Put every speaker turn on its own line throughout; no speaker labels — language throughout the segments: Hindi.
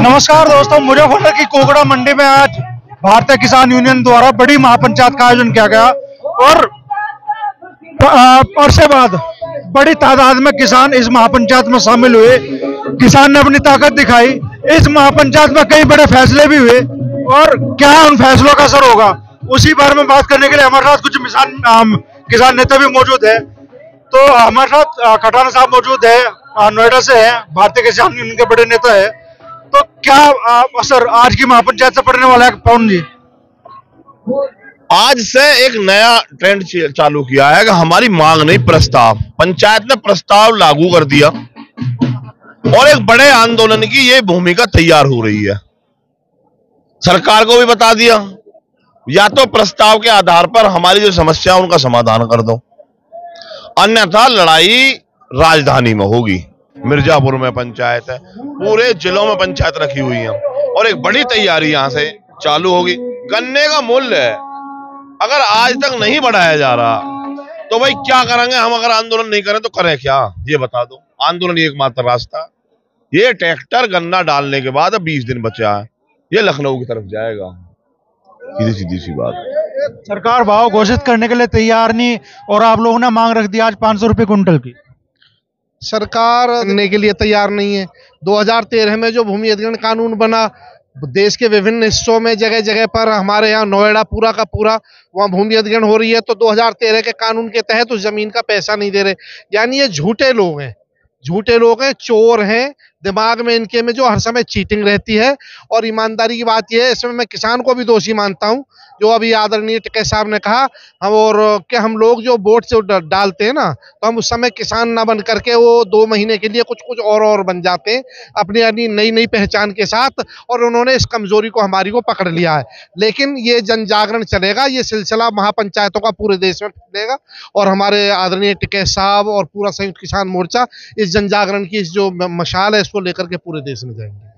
नमस्कार दोस्तों, मुजफ्फरनगर की कोकड़ा मंडी में आज भारतीय किसान यूनियन द्वारा बड़ी महापंचायत का आयोजन किया गया और अरसे बाद बड़ी तादाद में किसान इस महापंचायत में शामिल हुए। किसान ने अपनी ताकत दिखाई। इस महापंचायत में कई बड़े फैसले भी हुए और क्या उन फैसलों का असर होगा, उसी बारे में बात करने के लिए हमारे साथ कुछ किसान नेता भी मौजूद है। तो हमारे साथ खटाना साहब मौजूद है, नोएडा से है, भारतीय किसान यूनियन के बड़े नेता है। तो क्या असर आज की महापंचायत से पड़ने वाला है पवन जी?
आज से एक नया ट्रेंड चालू किया है कि हमारी मांग नहीं प्रस्ताव। पंचायत ने प्रस्ताव लागू कर दिया और एक बड़े आंदोलन की ये भूमिका तैयार हो रही है। सरकार को भी बता दिया, या तो प्रस्ताव के आधार पर हमारी जो समस्या उनका समाधान कर दो, अन्यथा लड़ाई राजधानी में होगी। मिर्जापुर में पंचायत है, पूरे जिलों में पंचायत रखी हुई है और एक बड़ी तैयारी यहां से चालू होगी। गन्ने का मूल्य अगर आज तक नहीं बढ़ाया जा रहा तो भाई क्या करेंगे हम? अगर आंदोलन नहीं करें तो करें क्या, ये बता दो। आंदोलन ही एकमात्र रास्ता। ये ट्रैक्टर गन्ना डालने के बाद 20 दिन बचा है, ये लखनऊ की तरफ जाएगा। सीधी सीधी सी बात।
सरकार भाव घोषित करने के लिए तैयार नहीं और आप लोगों ने मांग रख दी आज 500 रुपए कुंटल की।
सरकार करने के लिए तैयार नहीं है। 2013 में जो भूमि अधिग्रहण कानून बना, देश के विभिन्न हिस्सों में जगह जगह पर, हमारे यहाँ नोएडा पूरा का पूरा वहाँ भूमि अधिग्रहण हो रही है, तो 2013 के कानून के तहत उस जमीन का पैसा नहीं दे रहे। यानी ये झूठे लोग हैं, चोर हैं। दिमाग में इनके में जो हर समय चीटिंग रहती है। और ईमानदारी की बात यह है, इसमें मैं किसान को भी दोषी मानता हूं, जो अभी आदरणीय टिकैत साहब ने कहा हम लोग जो वोट से डालते हैं ना, तो हम उस समय किसान ना बन करके वो 2 महीने के लिए कुछ और बन जाते हैं अपनी नई पहचान के साथ। और उन्होंने इस कमजोरी को हमारी को पकड़ लिया है। लेकिन ये जन जागरण चलेगा, ये सिलसिला महापंचायतों का पूरे देश में फैलेगा और हमारे आदरणीय टिकैत साहब और पूरा संयुक्त किसान मोर्चा इस जन जागरण की जो मशाल है इसको लेकर के पूरे देश में जाएंगे।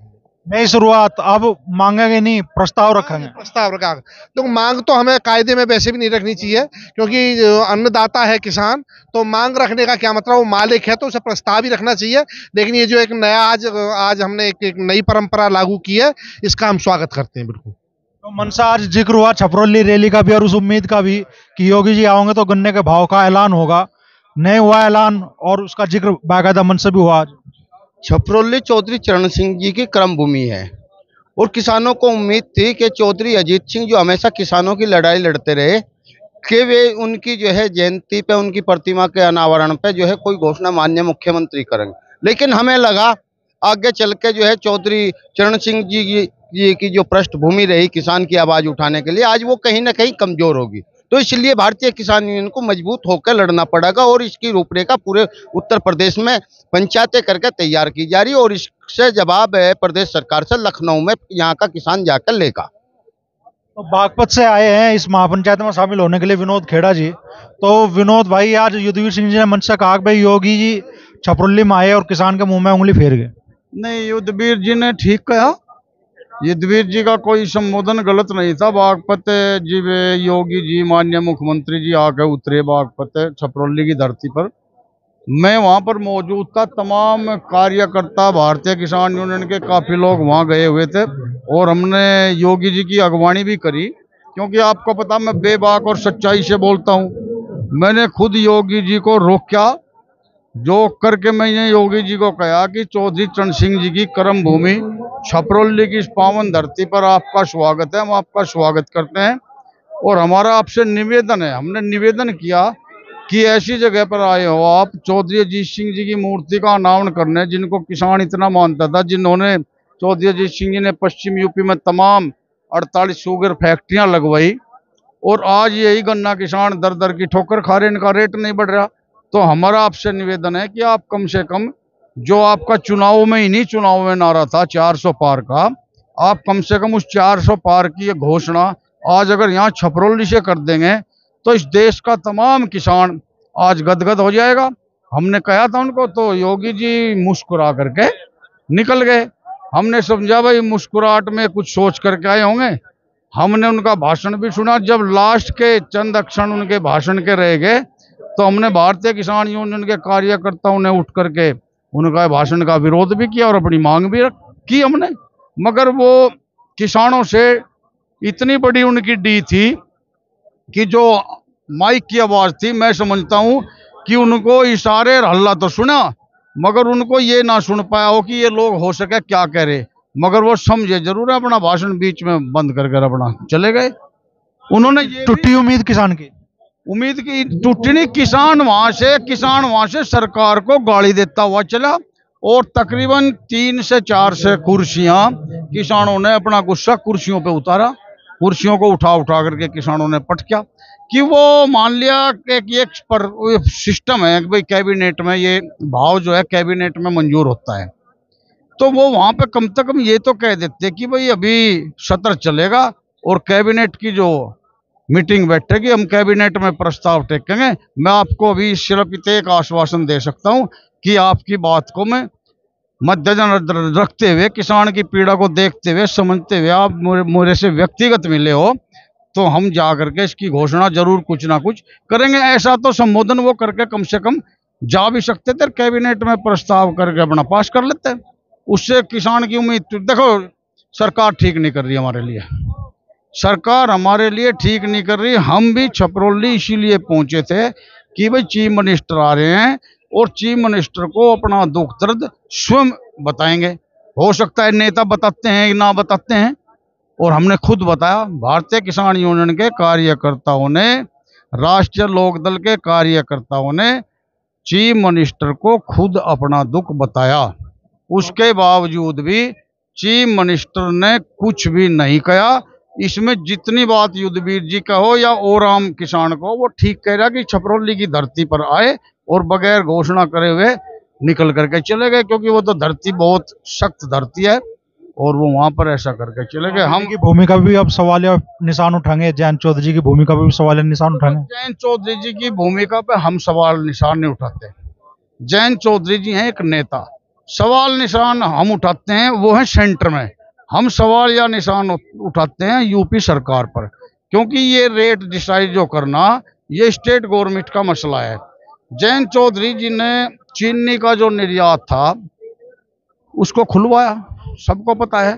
नई शुरुआत अब मांगेंगे नहीं, प्रस्ताव रखेंगे।
प्रस्ताव रखा तो मांग तो हमें कायदे में वैसे भी नहीं रखनी चाहिए, क्योंकि अन्नदाता है किसान, तो मांग रखने का क्या मतलब? वो मालिक है तो उसे प्रस्ताव ही रखना चाहिए। लेकिन ये जो एक नया आज हमने एक नई परंपरा लागू की है, इसका हम स्वागत करते हैं। बिल्कुल।
तो मनसा आज जिक्र हुआ छपरौली रैली का भी और उस उम्मीद का भी कि योगी जी आओगे तो गन्ने के भाव का ऐलान होगा। नहीं हुआ ऐलान और उसका जिक्र बाकायदा मन से भी हुआ। आज
छपरौली चौधरी चरण सिंह जी की कर्म भूमि है और किसानों को उम्मीद थी कि चौधरी अजीत सिंह जो हमेशा किसानों की लड़ाई लड़ते रहे, कि वे उनकी जो है जयंती पे, उनकी प्रतिमा के अनावरण पे जो है कोई घोषणा माननीय मुख्यमंत्री करेंगे। लेकिन हमें लगा आगे चल के जो है चौधरी चरण सिंह जी की जो पृष्ठभूमि रही किसान की आवाज उठाने के लिए, आज वो कहीं ना कहीं कमजोर होगी। तो इसलिए भारतीय किसान यूनियन को मजबूत होकर लड़ना पड़ेगा और इसकी रूपरेखा पूरे उत्तर प्रदेश में पंचायतें करके तैयार की जा रही है और इससे जवाब है प्रदेश सरकार से लखनऊ में यहाँ का किसान जाकर लेगा।
तो बागपत से आए हैं इस महापंचायत में शामिल होने के लिए विनोद खेड़ा जी। तो विनोद भाई, आज युद्धवीर सिंह जी ने मंच से कहा भाई योगी जी छपरौली में आए और किसान के मुंह में उंगली फेर गए।
नहीं, युद्धवीर जी ने ठीक कहा। युद्धवीर जी का कोई संबोधन गलत नहीं था। बागपत जी वे योगी जी माननीय मुख्यमंत्री जी आके उतरे बागपत छपरौली की धरती पर। मैं वहां पर मौजूद था। तमाम कार्यकर्ता भारतीय किसान यूनियन के काफी लोग वहां गए हुए थे और हमने योगी जी की अगवानी भी करी, क्योंकि आपको पता मैं बेबाक और सच्चाई से बोलता हूं। मैंने खुद योगी जी को रोका, जो करके मैंने योगी जी को कहा कि चौधरी चरण सिंह जी की कर्म भूमि छपरौली की इस पावन धरती पर आपका स्वागत है, हम आपका स्वागत करते हैं। और हमारा आपसे निवेदन है, हमने निवेदन किया कि ऐसी जगह पर आए हो आप, चौधरी अजीत सिंह जी की मूर्ति का अनावरण करने, जिनको किसान इतना मानता था, जिन्होंने चौधरी अजीत सिंह जी ने पश्चिम यूपी में तमाम 48 शुगर फैक्ट्रियां लगवाई और आज यही गन्ना किसान दर दर की ठोकर खा रहे, इनका रेट नहीं बढ़ रहा। तो हमारा आपसे निवेदन है कि आप कम से कम जो आपका चुनाव में, इन्हीं चुनाव में नारा था 400 पार का, आप कम से कम उस 400 पार की ये घोषणा आज अगर यहाँ छपरौली से कर देंगे तो इस देश का तमाम किसान आज गदगद हो जाएगा। हमने कहा था उनको, तो योगी जी मुस्कुरा करके निकल गए। हमने समझा भाई मुस्कुराहट में कुछ सोच करके आए होंगे। हमने उनका भाषण भी सुना। जब लास्ट के चंद अक्षर उनके भाषण के रह गए तो हमने भारतीय किसान यूनियन के कार्यकर्ताओं ने उठ करके उनका भाषण का विरोध भी किया और अपनी मांग भी की हमने। मगर वो किसानों से इतनी बड़ी उनकी डी थी कि जो माइक की आवाज थी, मैं समझता हूं कि उनको इशारे और हल्ला तो सुना, मगर उनको ये ना सुन पाया हो कि ये लोग हो सके क्या कह रहे, मगर वो समझे जरूर है, अपना भाषण बीच में बंद कर अपना चले गए। उन्होंने ये
टूटी उम्मीद किसान की,
उम्मीद की टूटी नहीं, किसान वहां से सरकार को गाली देता हुआ चला, और तकरीबन 3 से 4 कुर्सियां किसानों ने अपना गुस्सा कुर्सियों पे उतारा, कुर्सियों को उठा करके किसानों ने पटका कि वो मान लिया कि एक पर सिस्टम है कि भाई कैबिनेट में ये भाव जो है कैबिनेट में मंजूर होता है, तो वो वहां पे कम से कम ये तो कह देते कि भाई अभी सत्र चलेगा और कैबिनेट की जो मीटिंग बैठेगी, हम कैबिनेट में प्रस्ताव टेकेंगे। मैं आपको अभी सिर्फ एक आश्वासन दे सकता हूं कि आपकी बात को मैं मद्देनजर रखते हुए, किसान की पीड़ा को देखते हुए, समझते हुए, आप मेरे से व्यक्तिगत मिले हो तो हम जा करके इसकी घोषणा जरूर कुछ ना कुछ करेंगे। ऐसा तो संबोधन वो करके कम से कम जा भी सकते थे, कैबिनेट में प्रस्ताव करके अपना पास कर लेते। उससे किसान की उम्मीद, देखो सरकार ठीक नहीं कर रही हमारे लिए, सरकार हमारे लिए ठीक नहीं कर रही। हम भी छपरौली इसीलिए पहुंचे थे कि भाई चीफ मिनिस्टर आ रहे हैं और चीफ मिनिस्टर को अपना दुख दर्द स्वयं बताएंगे। हो सकता है नेता बताते हैं ना बताते हैं, और हमने खुद बताया। भारतीय किसान यूनियन के कार्यकर्ताओं ने, राष्ट्रीय लोकदल के कार्यकर्ताओं ने चीफ मिनिस्टर को खुद अपना दुख बताया। उसके बावजूद भी चीफ मिनिस्टर ने कुछ भी नहीं कहा। इसमें जितनी बात युद्धवीर जी का हो या और आम किसान को, वो ठीक कह रहा कि छपरौली की धरती पर आए और बगैर घोषणा करे हुए निकल करके चले गए, क्योंकि वो तो धरती बहुत सख्त धरती है और वो वहां पर ऐसा करके चले गए। हम
की भूमिका भी अब सवाल या निशान उठाएंगे, जयंत चौधरी जी की भूमिका पे भी सवाल या निशान उठाएंगे।
जयंत चौधरी जी की भूमिका पे हम सवाल निशान नहीं उठाते। जयंत चौधरी जी हैं एक नेता, सवाल निशान हम उठाते हैं वो है सेंटर में। हम सवाल या निशान उठाते हैं यूपी सरकार पर, क्योंकि ये रेट डिसाइड जो करना ये स्टेट गवर्नमेंट का मसला है। जयंत चौधरी जी ने चीनी का जो निर्यात था उसको खुलवाया, सबको पता है।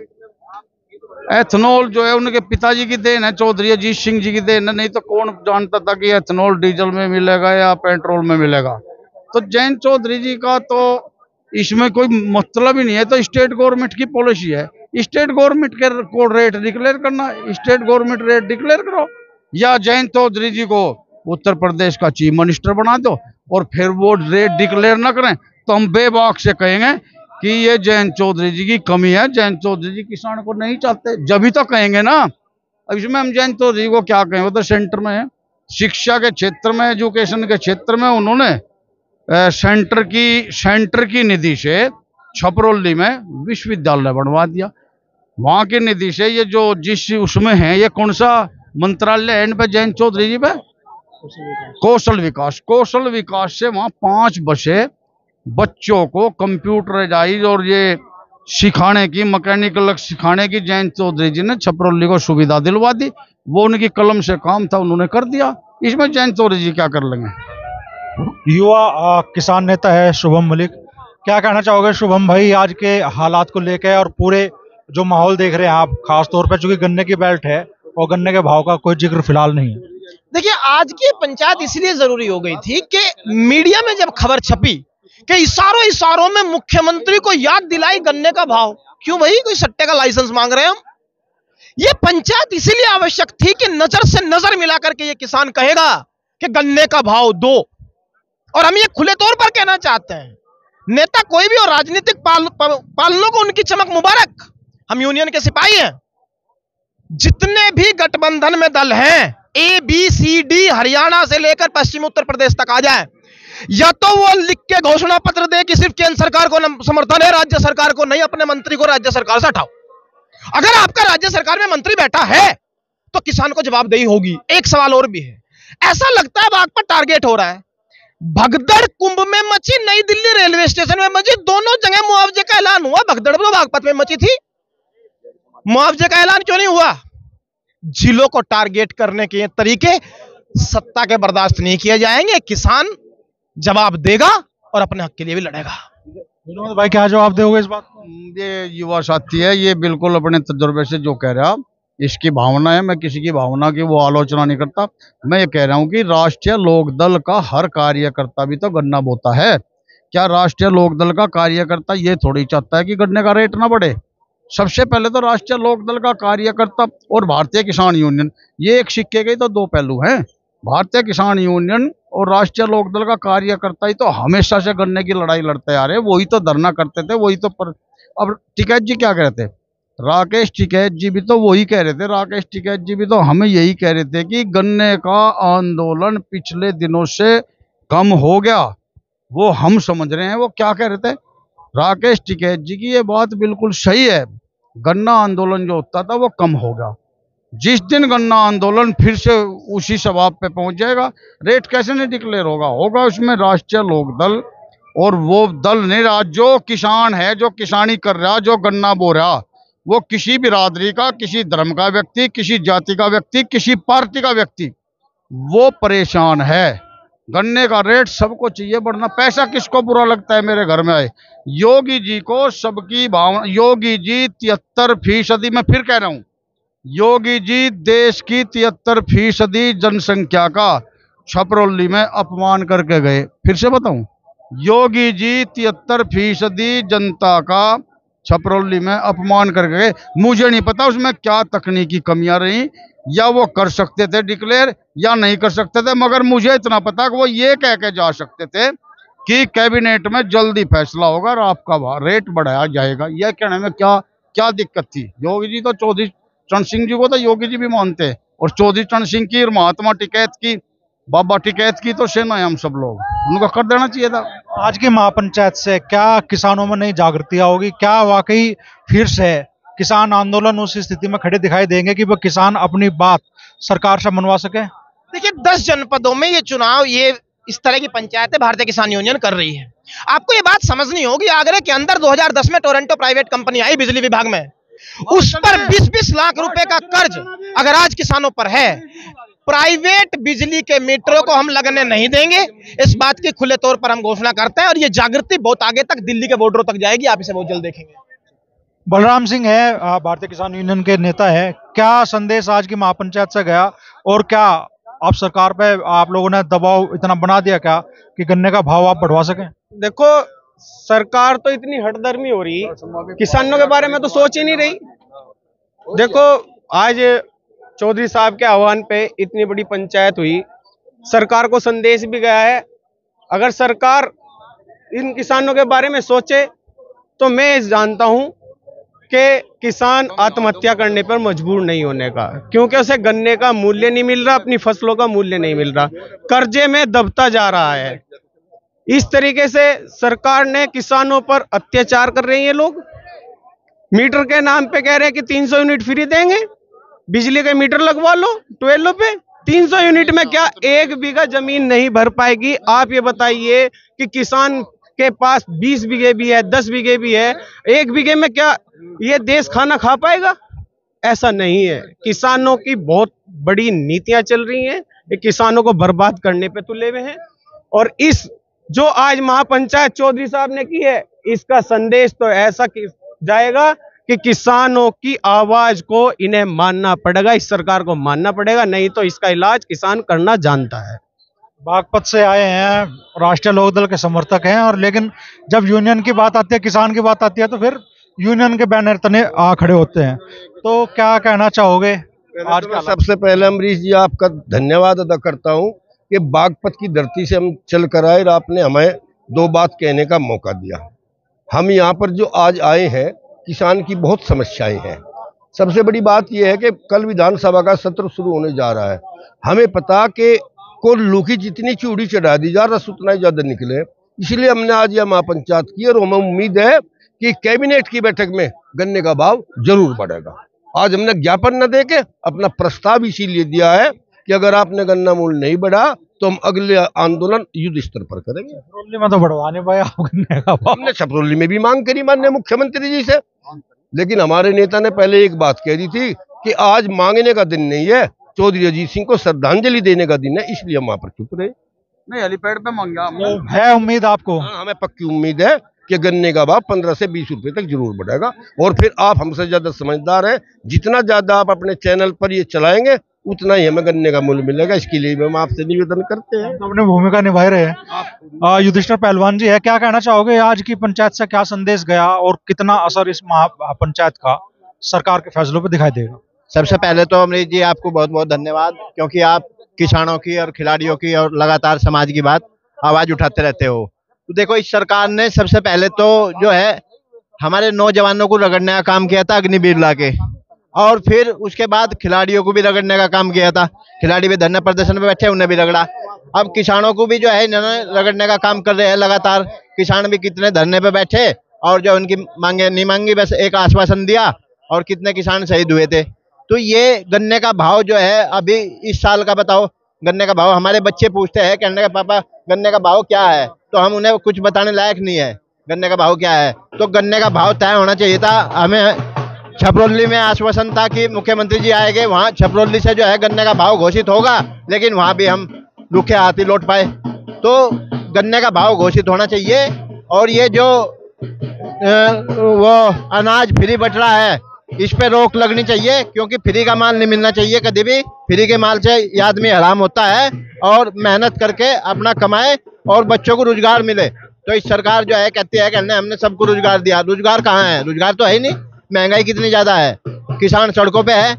एथनॉल जो है उनके पिताजी की देन है, चौधरी अजीत सिंह जी की देन है, नहीं तो कौन जानता था कि एथनॉल डीजल में मिलेगा या पेट्रोल में मिलेगा। तो जयंत चौधरी जी का तो इसमें कोई मतलब ही नहीं है। तो स्टेट गवर्नमेंट की पॉलिसी है, स्टेट गवर्नमेंट के को रेट डिक्लेयर करना, स्टेट गवर्नमेंट रेट डिक्लेयर करो, या जयंत चौधरी जी को उत्तर प्रदेश का चीफ मिनिस्टर बना दो और फिर वो रेट डिक्लेयर ना करें तो हम बेबाक से कहेंगे कि ये जयंत चौधरी जी की कमी है, जयंत चौधरी जी किसान को नहीं चाहते, जब ही तो कहेंगे ना। अब इसमें हम जयंत चौधरी को क्या कहें, वो तो सेंटर में है, शिक्षा के क्षेत्र में, एजुकेशन के क्षेत्र में उन्होंने सेंटर की निधि से छपरौली में विश्वविद्यालय बनवा दिया। वहां की निधि से ये जो जिस उसमें है, ये कौन सा मंत्रालय है इन पे जयंत चौधरी जी पे, कौशल विकास से वहां 5 बसें बच्चों को कंप्यूटराइज और ये सिखाने की, मैकेनिकल सिखाने की जयंत चौधरी जी ने छपरौली को सुविधा दिलवा दी। वो उनकी कलम से काम था, उन्होंने कर दिया। इसमें जयंत चौधरी जी क्या कर लेंगे।
युवा किसान नेता है शुभम मलिक, क्या कहना चाहोगे शुभम भाई आज के हालात को लेकर और पूरे जो माहौल देख रहे हैं आप, खास तौर पे चूंकि गन्ने की बेल्ट है और गन्ने के भाव का कोई जिक्र फिलहाल नहीं है।
देखिए, आज की पंचायत इसलिए जरूरी हो गई थी कि मीडिया में जब खबर छपी कि इशारों में मुख्यमंत्री को याद दिलाई गन्ने का भाव, क्यों भाई कोई सट्टे का लाइसेंस मांग रहे हैं हम। ये पंचायत इसीलिए आवश्यक थी कि नजर से नजर मिला करके ये किसान कहेगा कि गन्ने का भाव दो। और हम ये खुले तौर पर कहना चाहते हैं, नेता कोई भी और राजनीतिक पालनों को उनकी चमक मुबारक। हम यूनियन के सिपाही हैं। जितने भी गठबंधन में दल हैं, A B C D, Haryana से लेकर पश्चिम उत्तर प्रदेश तक आ जाए, या तो वो लिख के घोषणा पत्र दे कि सिर्फ केंद्र सरकार को समर्थन है, राज्य सरकार को नहीं, अपने मंत्री को राज्य सरकार से हटाओ। अगर आपका राज्य सरकार में मंत्री बैठा है तो किसान को जवाबदेही होगी। एक सवाल और भी है, ऐसा लगता है बाग पर टारगेट हो रहा है। भगदड़ कुंभ में मची, नई दिल्ली रेलवे स्टेशन में मची, दोनों जगह मुआवजे का ऐलान हुआ। भगदड़ तो बागपत में मची थी, मुआवजे का ऐलान क्यों नहीं हुआ। जिलों को टारगेट करने के तरीके सत्ता के बर्दाश्त नहीं किए जाएंगे। किसान जवाब देगा और अपने हक के लिए भी लड़ेगा।
विनोद भाई क्या जवाब दोगे इस बात को?
ये युवा साथी है, ये बिल्कुल अपने तजुर्बे से जो कह रहा, इसकी भावना है। मैं किसी की भावना की वो आलोचना नहीं करता। मैं ये कह रहा हूँ कि राष्ट्रीय लोकदल का हर कार्यकर्ता भी तो गन्ना बोता है। क्या राष्ट्रीय लोकदल का कार्यकर्ता ये थोड़ी चाहता है कि गन्ने का रेट ना बढ़े? सबसे पहले तो राष्ट्रीय लोकदल का कार्यकर्ता और भारतीय किसान यूनियन, ये एक सिक्के के तो दो पहलू हैं। भारतीय किसान यूनियन और राष्ट्रीय लोकदल का कार्यकर्ता ही तो हमेशा से गन्ने की लड़ाई लड़ते आ रहे, वही तो धरना करते थे, वही तो अब टिकैत जी क्या कह रहे थे? राकेश टिकैत जी भी तो वही कह रहे थे। राकेश टिकैत जी भी तो हमें यही कह रहे थे कि गन्ने का आंदोलन पिछले दिनों से कम हो गया। वो हम समझ रहे हैं वो क्या कह रहे थे। राकेश टिकैत जी की ये बात बिल्कुल सही है। गन्ना आंदोलन जो होता था वो कम हो गया। जिस दिन गन्ना आंदोलन फिर से उसी शबाब पे पहुंच जाएगा, रेट कैसे नहीं डिक्लेयर होगा उसमें राष्ट्रीय लोकदल और वो दल नहीं रहा, जो किसान है, जो किसानी कर रहा, जो गन्ना बो रहा, वो किसी बिरादरी का, किसी धर्म का व्यक्ति, किसी जाति का व्यक्ति, किसी पार्टी का व्यक्ति, वो परेशान है। गन्ने का रेट सबको चाहिए बढ़ना। पैसा किसको बुरा लगता है मेरे घर में आए? योगी जी को सबकी भावना। योगी जी 73%, मैं फिर कह रहा हूं, योगी जी देश की 73% जनसंख्या का छपरौली में अपमान करके गए। फिर से बताऊं, योगी जी 73% जनता का छपरौली में अपमान करके गए। मुझे नहीं पता उसमें क्या तकनीकी कमियां रही, या वो कर सकते थे डिक्लेयर या नहीं कर सकते थे, मगर मुझे इतना पता कि वो ये कह के जा सकते थे कि कैबिनेट में जल्दी फैसला होगा और आपका रेट बढ़ाया जाएगा। यह कहने में क्या क्या दिक्कत थी? योगी जी तो चौधरी चरण सिंह जी को तो योगी जी भी मानते हैं, और चौधरी चरण सिंह की और महात्मा टिकैत की, बाबा टिकैत की तो सेना है हम सब लोग, उनको कर देना चाहिए था।
आज की महापंचायत से क्या किसानों में नई जागृति होगी? क्या वाकई फिर से किसान आंदोलन उस स्थिति में खड़े दिखाई देंगे कि वो किसान अपनी बात सरकार से मनवा सके?
देखिए 10 जनपदों में ये चुनाव, ये इस तरह की पंचायतें भारतीय किसान यूनियन कर रही है। आपको ये बात समझनी होगी, आगरा के अंदर 2010 में टोरंटो प्राइवेट कंपनी आई बिजली विभाग में, उस पर 20-20 लाख रुपए का कर्ज अगर आज किसानों पर है, प्राइवेट बिजली के मीटरों को हम लगने नहीं देंगे, इस बात की खुले तौर पर हम घोषणा करते हैं। और ये जागृति बहुत आगे तक दिल्ली के बॉर्डरों तक जाएगी, आप इसे बहुत जल्द देखेंगे।
बलराम सिंह है, भारतीय किसान यूनियन के नेता है। क्या संदेश आज की महापंचायत से गया, और क्या आप सरकार पे आप लोगों ने दबाव इतना बना दिया क्या कि गन्ने का भाव आप बढ़वा सकें?
देखो, सरकार तो इतनी हठधर्मी हो रही, किसानों के बारे में तो सोच ही नहीं रही। देखो, आज चौधरी साहब के आह्वान पे इतनी बड़ी पंचायत हुई, सरकार को संदेश भी गया है। अगर सरकार इन किसानों के बारे में सोचे तो मैं जानता हूं कि किसान आत्महत्या करने पर मजबूर नहीं होने का, क्योंकि उसे गन्ने का मूल्य नहीं मिल रहा, अपनी फसलों का मूल्य नहीं मिल रहा, कर्जे में दबता जा रहा है। इस तरीके से सरकार ने किसानों पर अत्याचार कर रहे हैं। ये लोग मीटर के नाम पे कह रहे हैं कि 300 यूनिट फ्री देंगे, बिजली के मीटर लगवा लो 12 पे। 300 यूनिट में क्या 1 बीघा जमीन नहीं भर पाएगी? आप ये बताइए कि किसान के पास 20 बीघे भी है, 10 बीघे भी है, 1 बीघे में क्या ये देश खाना खा पाएगा? ऐसा नहीं है। किसानों की बहुत बड़ी नीतियां चल रही हैं, ये किसानों को बर्बाद करने पे तुले हुए हैं। और इस जो आज महापंचायत चौधरी साहब ने की है, इसका संदेश तो ऐसा जाएगा कि किसानों की आवाज को इन्हें मानना पड़ेगा, इस सरकार को मानना पड़ेगा, नहीं तो इसका इलाज किसान करना जानता है।
बागपत से आए हैं, राष्ट्रीय लोकदल के समर्थक हैं, और लेकिन जब यूनियन की बात आती है, किसान की बात आती है, तो फिर यूनियन के बैनर तने आ खड़े होते हैं। तो क्या कहना चाहोगे आज का?
सबसे पहले अमरीश जी आपका धन्यवाद अदा करता हूं कि बागपत की धरती से हम चल कर आए और आपने हमें 2 बात कहने का मौका दिया। हम यहाँ पर जो आज आए हैं, किसान की बहुत समस्याएं हैं। सबसे बड़ी बात यह है कि कल विधानसभा का सत्र शुरू होने जा रहा है। हमें पता कि कोल्लू की जितनी चूड़ी चढ़ा दी जा, रस उतना ही ज्यादा निकले, इसलिए हमने आज यह महापंचायत की और हमें उम्मीद है कि कैबिनेट की बैठक में गन्ने का भाव जरूर बढ़ेगा। आज हमने ज्ञापन न देके अपना प्रस्ताव इसीलिए दिया है कि अगर आपने गन्ना मूल्य नहीं बढ़ा तो हम अगले आंदोलन युद्ध स्तर पर करेंगे।
छपरौली में तो बढ़वा नहीं पाए आप गन्ने का भाव।
हमने छपरौली में भी मांग करी माननीय मुख्यमंत्री जी से, लेकिन हमारे नेता ने पहले एक बात कह दी थी कि आज मांगने का दिन नहीं है, चौधरी अजीत सिंह को श्रद्धांजलि देने का दिन है, इसलिए हम वहां पर चुप रहे।
नहीं, हेलीपैड पे मांगा
है उम्मीद आपको?
हाँ, हमें पक्की उम्मीद है कि गन्ने का भाव 15 से 20 रुपए तक जरूर बढ़ेगा। और फिर आप हमसे ज्यादा समझदार हैं, जितना ज्यादा आप अपने चैनल पर ये चलाएंगे उतना ही हमें गन्ने का मूल्य मिलेगा। इसके लिए हम आपसे निवेदन करते हैं।
तो अपनी भूमिका निभा रहे हैं। युधिष्ठिर पहलवान जी है, क्या कहना चाहोगे? आज की पंचायत से क्या संदेश गया और कितना असर इस महापंचायत का सरकार के फैसलों पर दिखाई देगा?
सबसे पहले तो अमरीश जी आपको बहुत बहुत धन्यवाद, क्योंकि आप किसानों की और खिलाड़ियों की और लगातार समाज की बात आवाज उठाते रहते हो। तो देखो, इस सरकार ने सबसे पहले तो जो है हमारे नौजवानों को रगड़ने का काम किया था अग्निवीर लाके, और फिर उसके बाद खिलाड़ियों को भी रगड़ने का काम किया था। खिलाड़ी भी धरना प्रदर्शन पे बैठे, उन्हें भी रगड़ा। अब किसानों को भी जो है इन्होंने रगड़ने का काम कर रहे हैं लगातार। किसान भी कितने धरने पे बैठे और जो उनकी मांगे नहीं मांगी, बस एक आश्वासन दिया, और कितने किसान शहीद हुए थे। तो ये गन्ने का भाव जो है अभी इस साल का बताओ, गन्ने का भाव हमारे बच्चे पूछते हैं, कहने का पापा गन्ने का भाव क्या है, तो हम उन्हें कुछ बताने लायक नहीं है गन्ने का भाव क्या है। तो गन्ने का भाव तय होना चाहिए था। हमें छपरौली में आश्वासन था कि मुख्यमंत्री जी आएंगे, वहाँ छपरौली से जो है गन्ने का भाव घोषित होगा, लेकिन वहाँ भी हम रुखे हाथ ही लौट पाए। तो गन्ने का भाव घोषित होना चाहिए। और ये जो वो अनाज फ्री बट रहा है, इस पे रोक लगनी चाहिए, क्योंकि फ्री का माल नहीं मिलना चाहिए कभी भी। फ्री के माल से ये आदमी हराम होता है, और मेहनत करके अपना कमाए और बच्चों को रोजगार मिले। तो इस सरकार जो है कहती है कहने हमने सबको रोजगार दिया, रोजगार कहाँ है? रोजगार तो है ही नहीं। महंगाई कितनी ज्यादा है, किसान सड़कों पे है।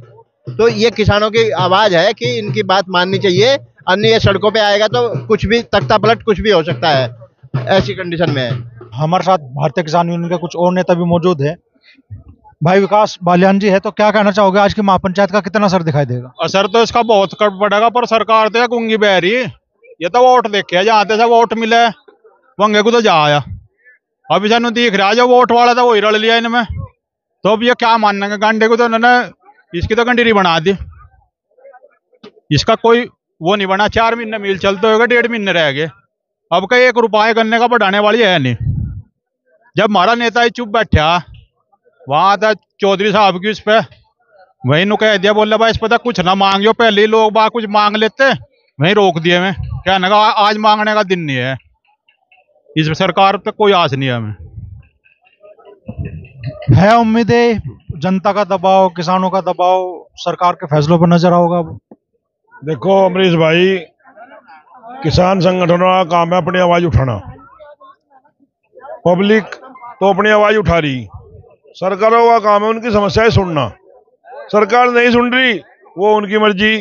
तो ये किसानों की आवाज है कि इनकी बात माननी चाहिए, अन्य ये सड़कों पे आएगा तो कुछ भी तख्ता पलट कुछ भी हो सकता है, ऐसी कंडीशन में है।
हमारे साथ भारतीय किसान यूनियन के कुछ और नेता भी मौजूद है। भाई विकास बालियान जी है, तो क्या कहना चाहोगे? आज की महापंचायत का कितना असर दिखाई देगा?
असर तो इसका बहुत कट पड़ेगा, पर सरकार तो गुंगी बह रही है। ये तो वोट देखे जहाँ से वोट मिले वंगे को तो जा आया। अभी जानू दिख रहा है जो वोट वाला था वही रल लिया इनमें। तो अब ये क्या मानेंगे? गांडे को तो उन्होंने इसकी तो गंडीरी बना दी, इसका कोई वो नहीं बना। 4 महीने मिल चलते होगा, 1.5 महीने रह गए। अब का 1 रुपया गन्ने का बढ़ाने वाली है नहीं। जब हमारा नेता ही चुप बैठा, वहां था चौधरी साहब की, उस पर वही नु कह दिया, बोला भाई इस पर कुछ ना मांगियो, पहले ही लोग बात कुछ मांग लेते, वही रोक दिए। मैं क्या ना आज मांगने का दिन नहीं है। इस सरकार पे कोई आस नहीं है हमें।
है उम्मीदें, जनता का दबाव, किसानों का दबाव सरकार के फैसलों पर नजर आओगा?
देखो अमरीश भाई, किसान संगठनों का काम है अपनी आवाज उठाना। पब्लिक तो अपनी आवाज उठा रही, सरकारों का काम है उनकी समस्याएं सुनना। सरकार नहीं सुन रही, वो उनकी मर्जी।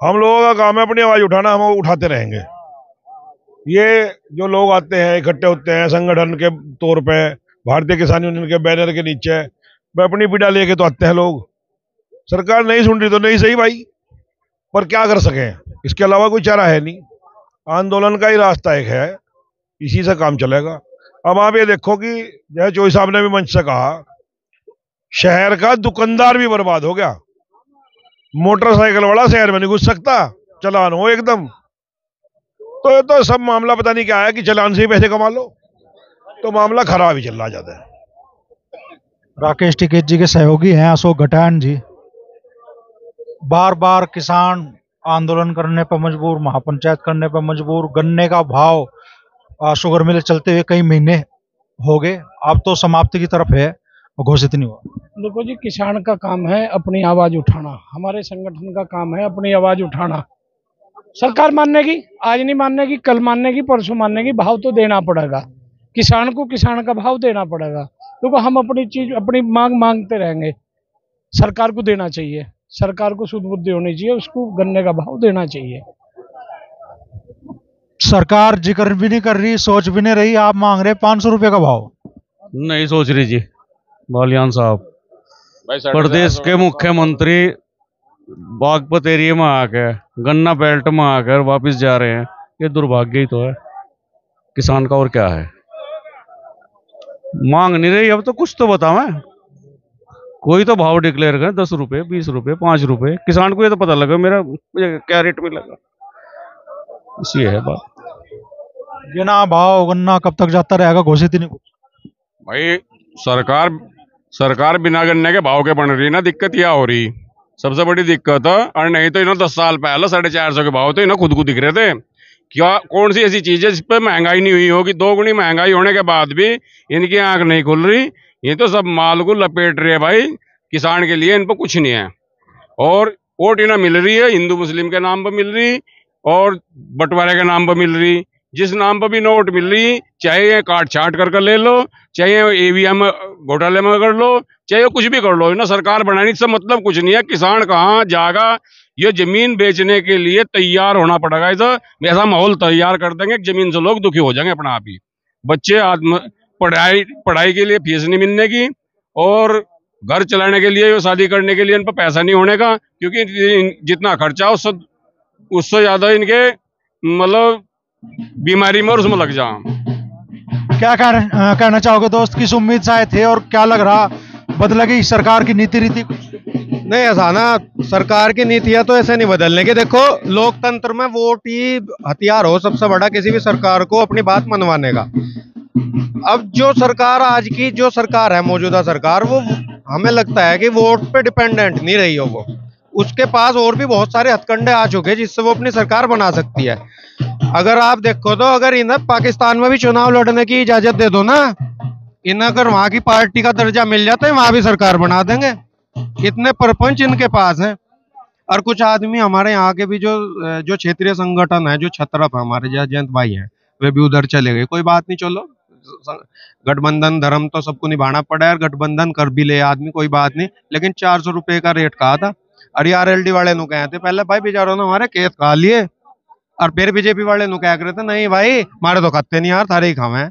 हम लोगों का काम है अपनी आवाज उठाना, हम उठाते रहेंगे। ये जो लोग आते हैं, इकट्ठे होते हैं संगठन के तौर पे, भारतीय किसान यूनियन के बैनर के नीचे, वे अपनी पीड़ा लेके तो आते हैं लोग। सरकार नहीं सुन रही तो नहीं सही भाई, पर क्या कर सके, इसके अलावा कोई चारा है नहीं। आंदोलन का ही रास्ता एक है, इसी से काम चलेगा। अब आप ये देखो कि जैसे चौधरी साहब ने भी मंच से कहा, शहर का दुकानदार भी बर्बाद हो गया। मोटरसाइकिल वाला शहर में नहीं घुस सकता, चालान हो एकदम। तो ये तो सब मामला पता नहीं क्या है कि चालान से ही पैसे कमा लो, तो मामला खराब ही चल रहा जाता है।
राकेश टिकैत जी के सहयोगी हैं अशोक घटान जी। बार बार किसान आंदोलन करने पर मजबूर, महापंचायत करने पर मजबूर। गन्ने का भाव शुगर मिल चलते हुए कई महीने हो गए, अब तो समाप्ति की तरफ है, घोषित नहीं हुआ।
देखो जी, किसान का काम है अपनी आवाज उठाना, हमारे संगठन का काम है अपनी आवाज उठाना। सरकार मानने की, आज नहीं मानने की, कल मानने की, परसों मानने की, भाव तो देना पड़ेगा किसान को, किसान का भाव देना पड़ेगा। क्योंकि हम अपनी चीज, अपनी मांग मांगते रहेंगे, सरकार को देना चाहिए। सरकार को शुद्ध बुद्धि होनी चाहिए, उसको गन्ने का भाव देना चाहिए।
सरकार जिक्र भी नहीं कर रही, सोच भी नहीं रही, आप मांग रहे 500 रुपए का भाव।
नहीं सोच रही जी बालियान साहब। प्रदेश के मुख्यमंत्री बागपत एरिया में आकर, गन्ना बेल्ट में आकर वापस जा रहे हैं, ये दुर्भाग्य ही तो है किसान का, और क्या है। मांग नहीं रही, अब तो कुछ तो बताओ। कोई तो भाव डिक्लेयर करें, 10 रुपए, 20 रुपए, 5 रुपए। किसान को ये तो पता लगा मेरा मुझे क्या रेट मिलेगा, इसी है बात।
बिना भाव गन्ना कब तक जाता रहेगा, घोषित ही नहीं कुछ।
भाई सरकार बिना गन्ने के भाव के बन रही ना, दिक्कत यह हो रही सबसे बड़ी दिक्कत। और नहीं तो इन्होंने 10 साल पहले 450 के भाव तो इन्हें खुद को दिख रहे थे क्या कौन सी ऐसी चीज है जिस पे महंगाई नहीं हुई होगी? 2 गुनी महंगाई होने के बाद भी इनकी आंख नहीं खुल रही। ये तो सब माल को लपेट रहे हैं भाई। किसान के लिए इन पर कुछ नहीं है। और वोट इन्हें मिल रही है, हिंदू मुस्लिम के नाम पर मिल रही और बंटवारे के नाम पर मिल रही। जिस नाम पर भी नोट मिल रही, चाहे ये काट छाट कर ले लो, चाहे ईवीएम घोटाले में कर लो, चाहे कुछ भी कर लो, ना सरकार बनाने से मतलब कुछ नहीं है। किसान कहाँ जाएगा? ये जमीन बेचने के लिए तैयार होना पड़ेगा। इधर ऐसा माहौल तैयार कर देंगे कि जमीन से लोग दुखी हो जाएंगे अपना आप ही। बच्चे पढ़ाई के लिए फीस नहीं मिलने की, और घर चलाने के लिए, शादी करने के लिए इन पर पैसा नहीं होने का, क्योंकि जितना खर्चा उससे ज्यादा इनके मतलब बीमारी में और उसमें लग जाओ।
क्या कहना चाहोगे दोस्त? किस उम्मीद से आए थे और क्या लग रहा बदलेगी सरकार की नीति रीति?
नहीं, ऐसा ना, सरकार की नीतियां तो ऐसे नहीं बदलने की। देखो, लोकतंत्र में वोट ही हथियार हो सबसे बड़ा किसी भी सरकार को अपनी बात मनवाने का। अब जो सरकार आज की जो सरकार है, मौजूदा सरकार, वो हमें लगता है कि वोट पे डिपेंडेंट नहीं रही हो। वो उसके पास और भी बहुत सारे हथकंडे आ चुके हैं जिससे वो अपनी सरकार बना सकती है। अगर आप देखो तो अगर इन्हें पाकिस्तान में भी चुनाव लड़ने की इजाजत दे दो ना, इन्हें अगर वहां की पार्टी का दर्जा मिल जाता है, वहां भी सरकार बना देंगे। इतने परपंच इनके पास हैं। और कुछ आदमी हमारे यहाँ के भी जो क्षेत्रीय संगठन है, जो छत्रप है, हमारे जयंत भाई हैं, वे भी उधर चले गए। कोई बात नहीं, चलो, गठबंधन धर्म तो सबको निभाना पड़ा है, गठबंधन कर भी ले आदमी, कोई बात नहीं। लेकिन 400 रुपए का रेट कहा था, और RLD वाले नु कहे थे पहले भाई बेचारों ने हमारे केस खा लिए, और फिर बीजेपी वाले नु कह रहे थे नहीं भाई हमारे तो खाते नहीं यार, थारे ही खावे।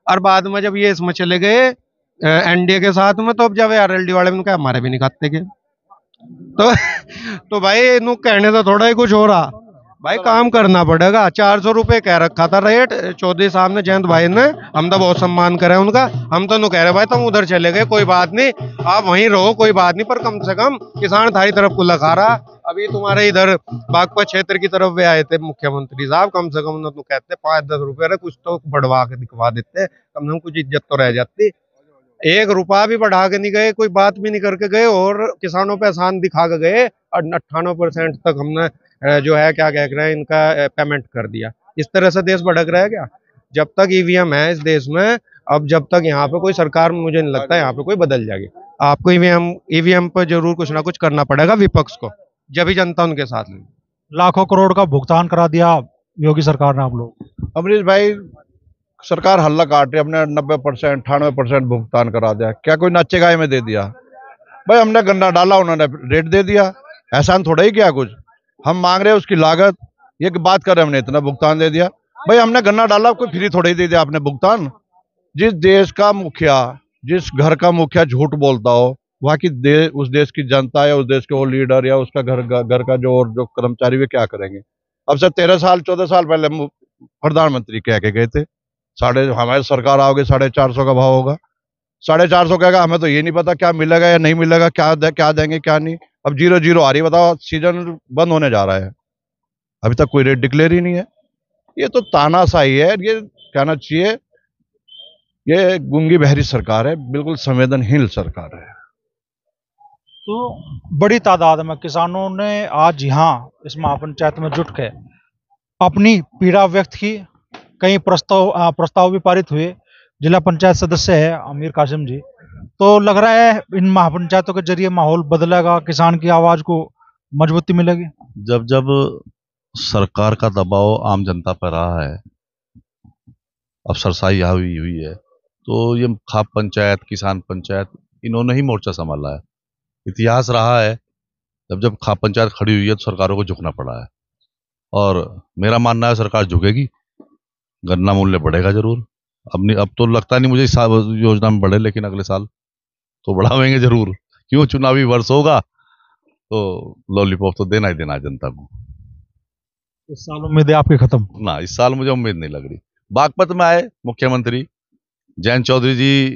और बाद में जब ये इसमें चले गए NDA के साथ में, तो अब जब RLD वाले ने कहा हमारे भी नहीं खाते के, तो भाई नु कहने तो थोड़ा ही कुछ हो रहा भाई, काम करना पड़ेगा। 400 रुपए कह रखा था रेट चौधरी साहब ने, जयंत भाई ने, हम तो बहुत सम्मान करे उनका। हम तो नु कह रहे भाई तुम उधर चले गए, कोई बात नहीं, आप वहीं रहो, कोई बात नहीं, पर कम से कम किसान थारी तरफ को लगा रहा। अभी तुम्हारे इधर बागपत क्षेत्र की तरफ वे आए थे मुख्यमंत्री साहब, कम से कम तो कहते 5-10 रुपए कुछ तो बढ़वा के दिखवा देते, कम से कम कुछ इज्जत तो रह जाती। 1 रुपया भी बढ़ा के नहीं गए, कोई बात भी नहीं करके गए, और किसानों पे एहसान दिखा के गए। और 98% तक हमने जो है क्या कह रहे हैं इनका पेमेंट कर दिया। इस तरह से देश भटक रहा है क्या? जब तक EVM है इस देश में, अब जब तक यहाँ पे कोई सरकार, मुझे नहीं लगता यहाँ पे कोई बदल जाएगी। आपको EVM पर जरूर कुछ ना कुछ करना पड़ेगा विपक्ष को, जब भी जनता उनके साथ में।
लाखों करोड़ का भुगतान करा दिया योगी सरकार ने आप लोग।
अमरीश भाई, सरकार हल्ला काट रही है, हमने 90% 98% भुगतान करा दिया। क्या कोई नच्चे गाय में दे दिया? भाई हमने गन्ना डाला, उन्होंने रेट दे दिया, एहसान थोड़ा ही किया कुछ। हम मांग रहे हैं उसकी लागत, ये बात कर रहे हैं हमने इतना भुगतान दे दिया। भाई हमने गन्ना डाला, कोई फ्री थोड़ा ही दे दिया आपने भुगतान। जिस देश का मुखिया, जिस घर का मुखिया झूठ बोलता हो, वहाँ की उस देश की जनता या उस देश के वो लीडर या उसका घर का जो कर्मचारी, वे क्या करेंगे? अब से 13 साल 14 साल पहले प्रधानमंत्री कह के गए थे हमारी सरकार आओगे 450 का भाव होगा। 450 कहेगा, हमें तो ये नहीं पता क्या मिलेगा या नहीं मिलेगा, क्या देंगे क्या नहीं। अब 0-0 आ रही, बताओ, सीजन बंद होने जा रहा है, अभी तक कोई रेट डिक्लेयर ही नहीं है। ये तो तानाशाही है, ये कहना चाहिए ये गूंगी बहरी सरकार है, बिल्कुल संवेदनहीन सरकार है।
तो बड़ी तादाद में किसानों ने आज यहाँ इस महापंचायत में जुट के अपनी पीड़ा व्यक्त की। कई प्रस्ताव भी पारित हुए। जिला पंचायत सदस्य है अमीर कासिम जी, तो लग रहा है इन महापंचायतों के जरिए माहौल बदलेगा, किसान की आवाज को मजबूती मिलेगी।
जब जब सरकार का दबाव आम जनता पर रहा है, अफसरशाही हुई है, तो ये खाप पंचायत, किसान पंचायत, इन्होंने ही मोर्चा संभाला है। इतिहास रहा है, जब जब खाप पंचायत खड़ी हुई है तो सरकारों को झुकना पड़ा है, और मेरा मानना है सरकार झुकेगी, गन्ना मूल्य बढ़ेगा जरूर। अब तो लगता नहीं मुझे इस योजना में बढ़े, लेकिन अगले साल तो बढ़ावेंगे जरूर। क्यों? चुनावी वर्ष होगा तो लॉलीपॉप तो देना ही देना है जनता को।
इस साल उम्मीद है आपकी खत्म?
ना, इस साल मुझे उम्मीद नहीं लग रही। बागपत में आए मुख्यमंत्री जयंत चौधरी जी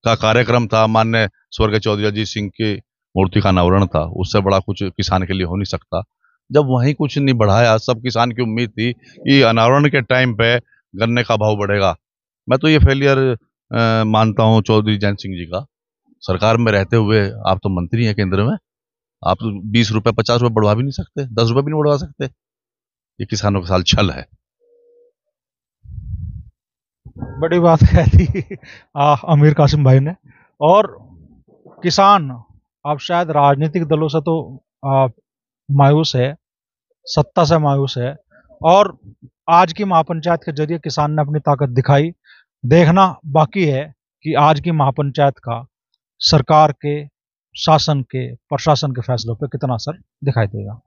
का कार्यक्रम था, माननीय स्वर्गीय चौधरी अजीत सिंह की मूर्ति का अनावरण था, उससे बड़ा कुछ किसान के लिए हो नहीं सकता। जब वहीं कुछ नहीं बढ़ाया, सब किसान की उम्मीद थी कि अनावरण के टाइम पे गन्ने का भाव बढ़ेगा। मैं तो ये फेलियर मानता हूँ चौधरी जयंत सिंह जी का। सरकार में रहते हुए आप तो मंत्री हैं केंद्र में, आप तो 20 रुपए 50 रुपए बढ़वा भी नहीं सकते, 10 रुपए भी नहीं बढ़वा सकते। ये किसानों के साथ छल है।
बड़ी बात कह दी अमीर कासिम भाई ने। और किसान अब शायद राजनीतिक दलों से तो मायूस है, सत्ता से मायूस है, और आज की महापंचायत के जरिए किसान ने अपनी ताकत दिखाई। देखना बाकी है कि आज की महापंचायत का सरकार के, शासन के, प्रशासन के फैसलों पर कितना असर दिखाई देगा।